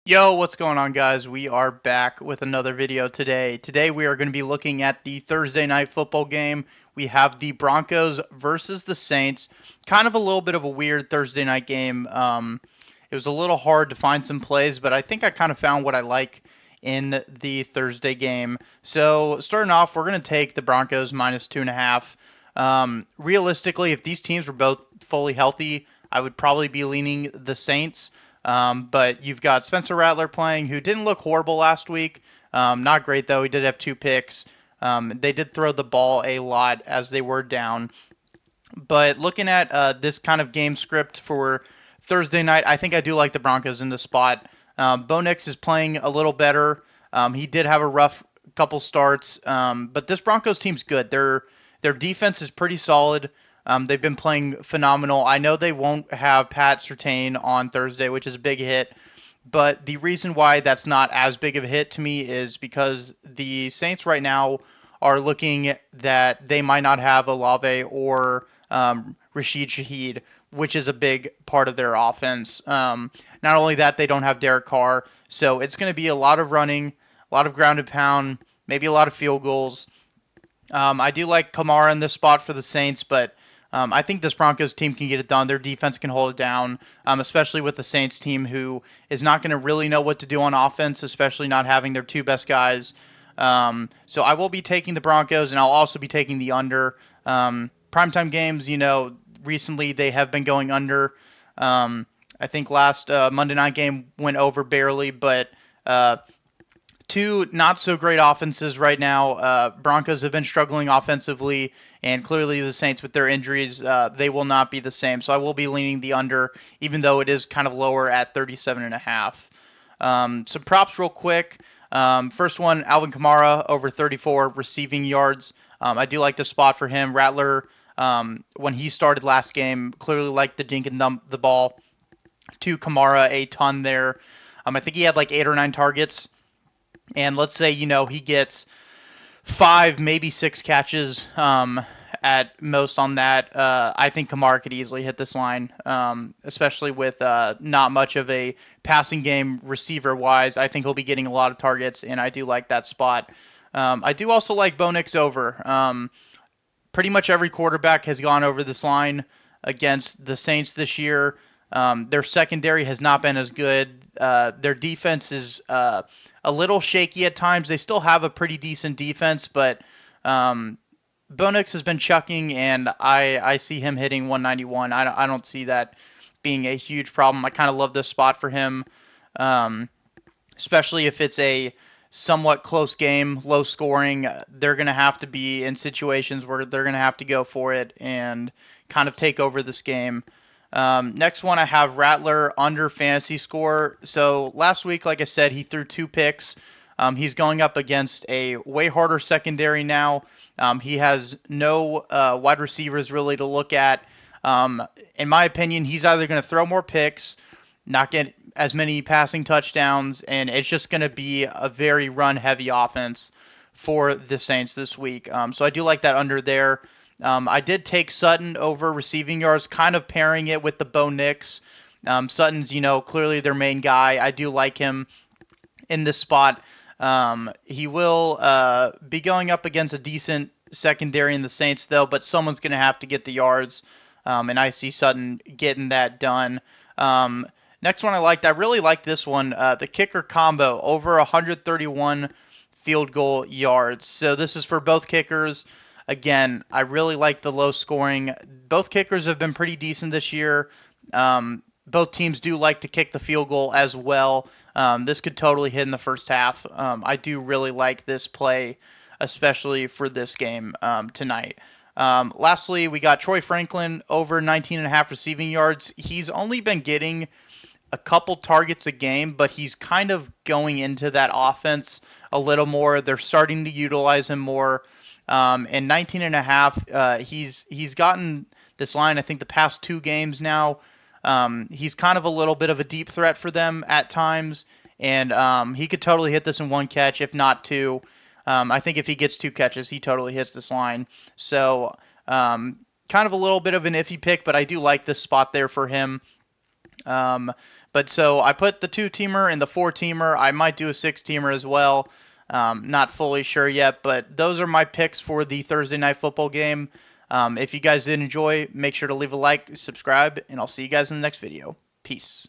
Yo, what's going on, guys? We are back with another video today. Today we are going to be looking at the Thursday night football game. We have the Broncos versus the Saints. Kind of a little bit of a weird Thursday night game. It was a little hard to find some plays, but I think I kind of found what I like in the Thursday game. So starting off, we're going to take the Broncos minus 2.5. Realistically, if these teams were both fully healthy, I would probably be leaning the Saints. But you've got Spencer Rattler playing, who didn't look horrible last week. Not great, though. He did have 2 picks. They did throw the ball a lot as they were down. But looking at this kind of game script for Thursday night, I think I do like the Broncos in this spot. Bo Nix is playing a little better. He did have a rough couple starts, but this Broncos team's good. Their defense is pretty solid. They've been playing phenomenal. I know they won't have Pat Surtain on Thursday, which is a big hit. But the reason why that's not as big of a hit to me is because the Saints right now are looking that they might not have Olave or Rashid Shaheed, which is a big part of their offense. Not only that, they don't have Derek Carr. So it's going to be a lot of running, a lot of ground and pound, maybe a lot of field goals. I do like Kamara in this spot for the Saints, but I think this Broncos team can get it done. Their defense can hold it down, especially with the Saints team, who is not going to really know what to do on offense, especially not having their 2 best guys. So I will be taking the Broncos, and I'll also be taking the under. Primetime games, recently they have been going under. I think last Monday night game went over barely, but 2 not so great offenses right now. Broncos have been struggling offensively, and clearly the Saints with their injuries, they will not be the same. So I will be leaning the under, even though it is kind of lower at 37.5. Some props real quick. First one, Alvin Kamara over 34 receiving yards. I do like the spot for him. Rattler, when he started last game, clearly liked the dink and dump the ball to Kamara a ton there. I think he had like 8 or 9 targets. And let's say, he gets 5, maybe 6 catches at most on that. I think Kamara could easily hit this line, especially with not much of a passing game receiver-wise. I think he'll be getting a lot of targets, and I do like that spot. I do also like Bo Nix over. Pretty much every quarterback has gone over this line against the Saints this year. Their secondary has not been as good. Their defense is a little shaky at times. They still have a pretty decent defense, but Bo Nix has been chucking, and I see him hitting 191. I don't see that being a huge problem. I kind of love this spot for him, especially if it's a somewhat close game, low scoring. They're going to have to be in situations where they're going to have to go for it and kind of take over this game. Next one, I have Rattler under fantasy score. So last week, like I said, he threw 2 picks. He's going up against a way harder secondary now. He has no wide receivers really to look at. In my opinion, he's either going to throw more picks, not get as many passing touchdowns, and it's just going to be a very run-heavy offense for the Saints this week. So I do like that under there. I did take Sutton over receiving yards, kind of pairing it with the Bo Nix. Sutton's, clearly their main guy. I do like him in this spot. He will be going up against a decent secondary in the Saints, though, but someone's going to have to get the yards, and I see Sutton getting that done. Next one I really like this one, the kicker combo, over 131 field goal yards. So this is for both kickers. Again, I really like the low scoring. Both kickers have been pretty decent this year. Both teams do like to kick the field goal as well. This could totally hit in the first half. I do really like this play, especially for this game tonight. Lastly, we got Troy Franklin over 19.5 receiving yards. He's only been getting a couple targets a game, but he's kind of going into that offense a little more. They're starting to utilize him more. And 19.5, he's gotten this line, I think, the past 2 games now. He's kind of a little bit of a deep threat for them at times, and he could totally hit this in 1 catch, if not 2. I think if he gets 2 catches, he totally hits this line. So kind of a little bit of an iffy pick, but I do like this spot there for him. But so I put the 2-teamer and the 4-teamer. I might do a 6-teamer as well. Not fully sure yet, but those are my picks for the Thursday night football game. If you guys did enjoy, make sure to leave a like, subscribe, and I'll see you guys in the next video. Peace.